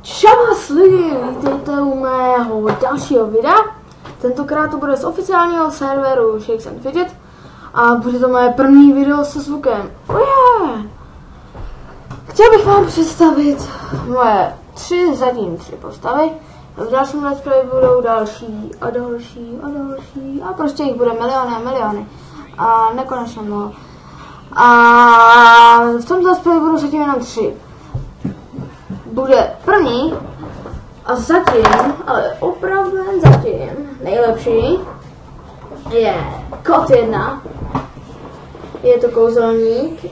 Čau lidi, vítejte u mého dalšího videa. Tentokrát to bude z oficiálního serveru Shakes and Fidget a bude to moje první video se zvukem. Chtěl bych vám představit moje zatím tři postavy. V dalším let's play budou další a další a další a prostě jich bude miliony a miliony a nekonečně mnoho. A v tomto let's play budou zatím jenom tři. Bude první a zatím, ale opravdu jen zatím, nejlepší je Kot 1. Je to kouzelník.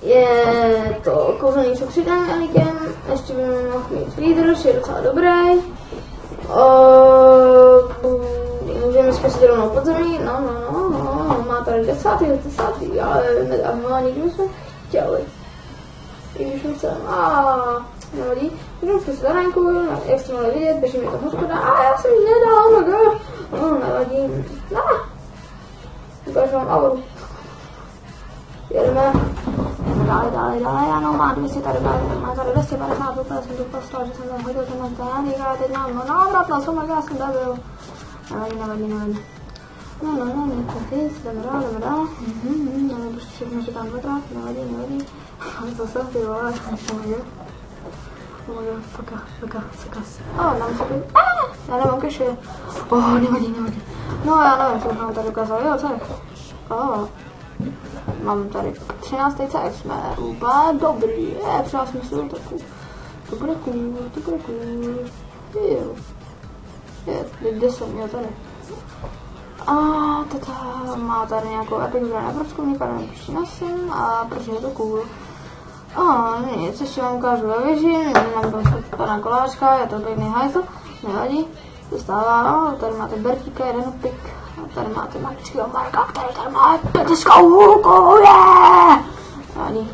Je to kouzelník se přidám Elikem, ještě by mohl mít výdrž, je docela dobrý. Můžeme zkusit rovnou podzemí, no, má tady 10, ale nedávno nikdy jsme chtěli. I když my chceme, nevadí. Můžeme zkusit zahránku, jak jste mohli vidět, běží mi to hospoda, já jsem ji nedal, nevadí. Ukážu vám auru. Jedeme. Dále, ano, má 200 tady, má tady 250, úplně jsem to postal, že jsem tam hodil tenhle ten, a teď mám návratnost, já jsem debil. Nevadí. No, ty, jdeme dál. Prostě všechno, že tam dvakrát, nevadí. Ale zase, ty vole, Paka. Dám si já nemám keše. Nevadí. No, já nevím, co jsem tady ukázal, jo, cech. Mám tady 13. cech, jsme úplně dobrý, třeba smyslu, to bude cool. Jo. Kde jsem, jo, tady. A tata má tady nějakou epic zbraň evropskou, vypadám nosím a protože je to cool. Nic, ještě vám ukážu ve věži, mám tam pana koláčka, je to pěkný hajzl, nevadí, dostává, tady máte Bertíka, jeden pik, a tady máte magického Marka, který tady má epickou hůlku, nevadí.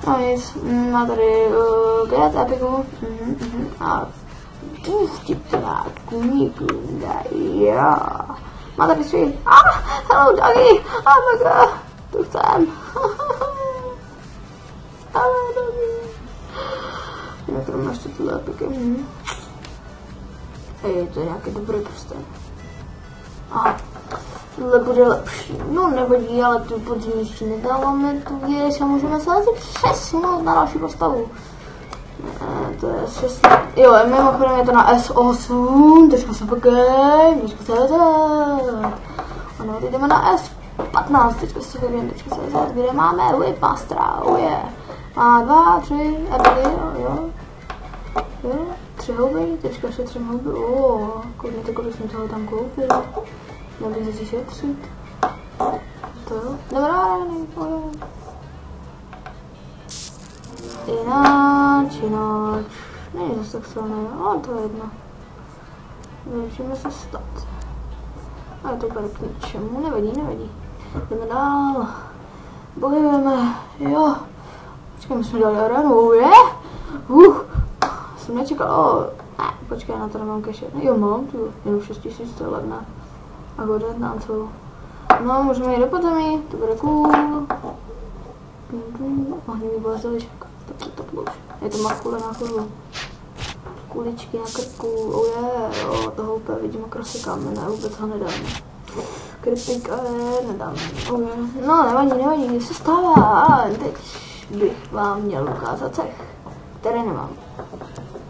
No nic, má tady get epiku, a vtipná kuníku, jo. Má tady svý, hello doggy, oh my god, tu chcem. Já tady máš tyhle epiky. To je nějaký dobrý prsten. Tohle bude lepší. No nevadí, ale tu podzim ještě nedáváme tu věc a můžeme se asi přesunout na další postavu. To je S6. Jo, mimochodem je to na S8, .cz. Ano, teď jdeme na S15.cz, kde máme Whipmastera, Má 2, 3, jo. 3 houby, teďka šetřím houby, koukněte, kolik jsem toho tam koupil. Měl bych si šetřit. To jo, nevrání, Jináč. Není zase tak silné, ale to je jedno. Můžeme se stát. Ale to bude k ničemu, nevadí. Jdeme dál. Bojujeme, jo. Počkej, my jsme dali arenu, jsem nečekal, počkej, na to nemám cache. Jo, mám tu, jenom 6000, to je levné. A hodně nánců. No, můžeme jít do podzemí, to bude cool. Ohnivý baziliček, tak je to má kule na kurvu. Kuličky na krku, toho úplně vidím krosy kamene, vůbec ho nedáme. Krypik, nedáme, No, nevadí, když se stává, teď bych vám měl ukázat cech, který nemám.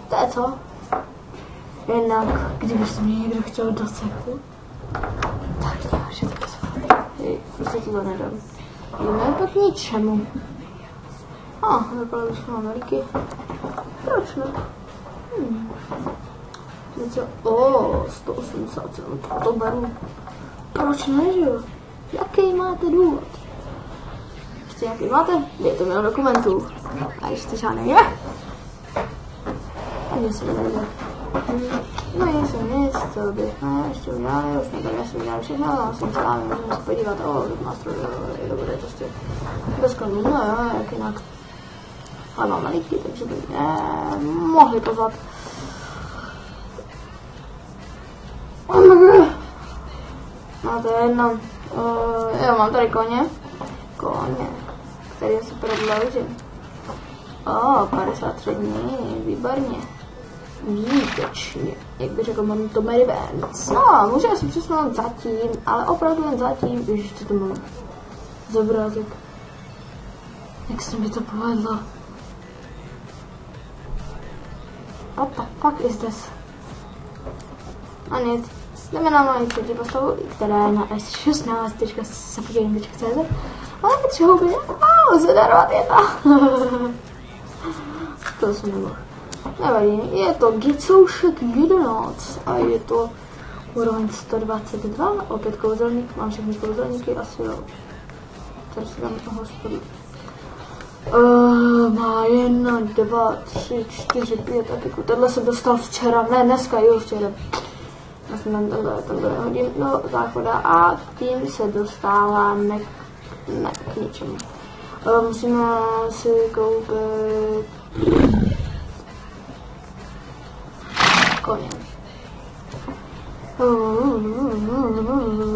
To je co? Jinak, kdybyste mě někdo chtěl do cechu, tak můžete pozvat. Prostě to nedám. Jdeme pak ničemu. Vypadá, že mám veliký. Proč ne? Něco, 187, to beru. Proč ne, že jo? Jaký máte důvod? Prostě jaký máte? Dejte mi do dokumentů. A ještě žádný je. Nic se nejde. No nic, co bych ještě udělali, už jsme tady asi udělali všechno, ale jsem celá, můžeme se podívat, Whipmaster, to bude prostě bez kladu, jak jinak. Ale máme líky, takže by mohli pozvat. No to je jedno, jo, mám tady koně, který je super dlouží. 53 dní, výborně. Výtečně, jak by řekl mám to Mary Vance. No, můžeme si přesunout zatím, ale opravdu jen zatím, ježiš, co to mám za obrázek. Jak se mi to povedlo? What the fuck is this? A nic, jdeme na moji třetí postavu, která je na s16.sapodělím.cz. Ale tři houby, lze darovat jedna. To jsem nemohl. Nevadí, je to Gicoušek 11 a je to úroveň 122, opět kouzelník, mám všechny kouzelníky, asi jo. Tady si dám toho hospodu. Má 1, 2, 3, 4, 5 epiku, tenhle jsem dostal včera, ne dneska, jo včera. Já jsem tenhle hodím do záchoda a tím se dostáváme k ničemu. Musíme si koupit koně.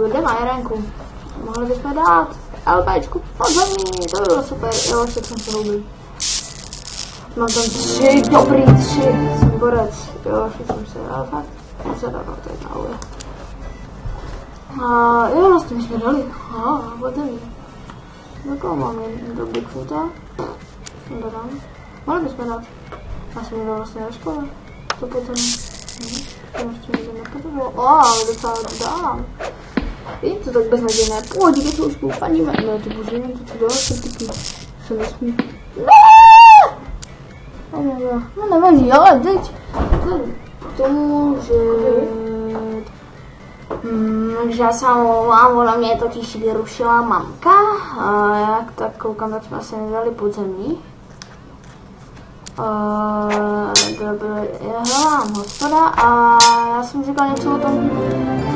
Jdeme na jerenku. Mohli bychom dát LPčku podzemí, to by bylo super. Jo, ještě jsem se houbil. Mám tam 3, dobrý 3, jsem borec. Jo, ještě jsem se, ale fakt, se dávám tady na ule. A jo, vlastně my jsme dali. Podzemí. Do koho mám jen? Do Bigfoota? Jsem to dám. Mohli bychom dát. Já jsem jde vlastně na škole. To podzemí. To ještě nikdo nepodobilo. Ale docela to dám. Je to tak beznadějné. Pojď, díky soušku, paníme. No ty bože, to co dala se taky. Se nesmí. No nevadí, ale teď. K tomu, že já se omlouvám, ona mě totiž vyrušila mamka. A jak tak koukám, tak jsme se nedali podzemí. Hledám hospoda a já jsem říkal něco o tom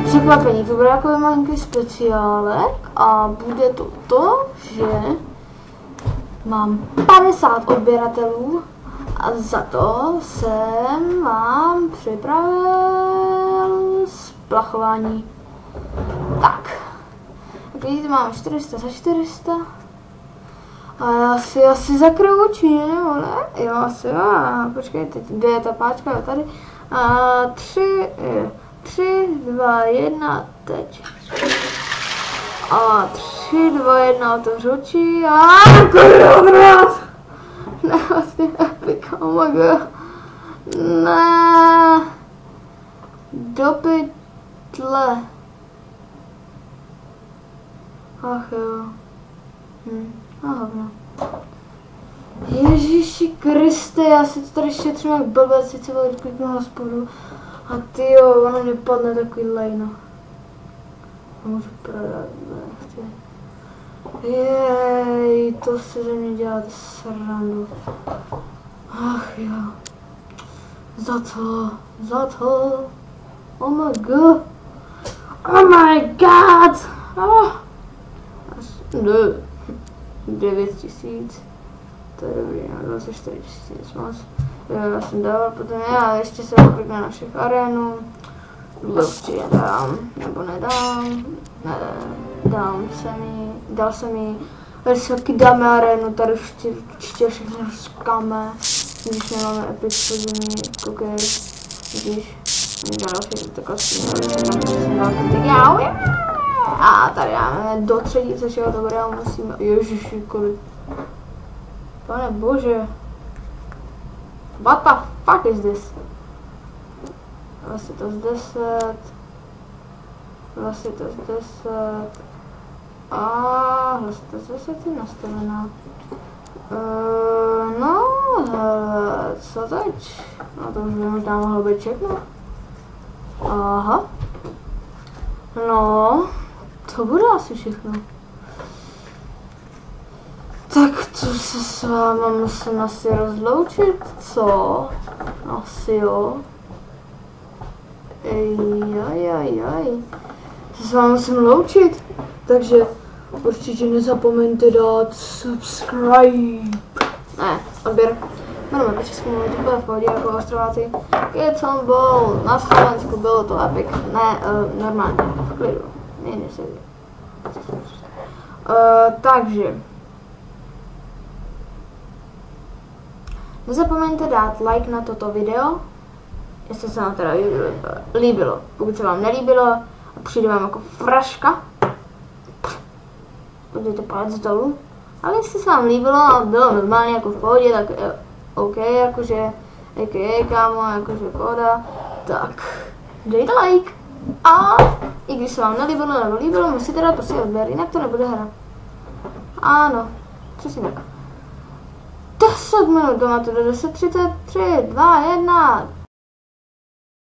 překvapení. To bude jako malinký speciálek a bude to, že mám 50 odběratelů a za to jsem vám připravil splachování. Tak, jak vidíte, mám 400 za 400. A já si asi zakryju oči, nebo ne? Jo, asi jo. Počkej, teď kde je ta páčka? Jo, tady. A 3, 2, 1, teď. A 3, 2, 1, otevřu oči. A kurva! Ne, vlastně epika, oh my god. Ne. Do pytle. Ach jo. Aha. Ježíši Kriste, já si to tady šetřím jak blbec, sice vole kliknu na hospodu. A tyjo, ono mě padne takový lejno. A můžu prodat, nechci. Jej, to se ze mě dělá srandu. Ach jo. Za to. Oh my god. Oh my god. Ne. 9 000, to je dobrý, 24 000 moc. Já jsem dával potom, já ještě se kliknu na všech arénu, určitě dám, nebo nedám, dal jsem jí, když se taky dáme arénu, tady určitě všechno říkáme, když nemáme epic podzemí, koukej, vidíš, mě dal všechno tak asi, jsem dal ten já. A tady máme do třetice, čeho to bude, musíme, ježiši, kolik. Pane bože. What the fuck is this? Vlastně to z 10. Vlastně to z 10. A vlastně to z 10 je nastavená. No, co teď? No to už by možná mohlo být všechno. Aha. No. To bude asi všechno. Tak to se s váma musím asi rozloučit, co? Asi jo. Ej. Se s váma musím loučit, takže určitě nezapomeňte dát subscribe. Ne, odběr. Jmenujeme po česku mluvit, to bude v pohodě jako Ostrováci. Keď som bol na Slovensku, bylo to epic. Ne, normálně, v klidu. Takže Nezapomeňte dát like na toto video, jestli se vám teda líbilo. Pokud se vám nelíbilo a přijde vám jako fraška, podejte palec dolů. Ale jestli se vám líbilo a bylo normálně jako v pohodě, tak OK, jakože a.k.a. kámo, jakože pohoda, tak dejte like. A i když se vám nelíbilo nebo líbilo, musíte dát prostě odběr, jinak to nebude hra. Ano, přesně tak. 10 minut, to máte do 10:33, 2, 1.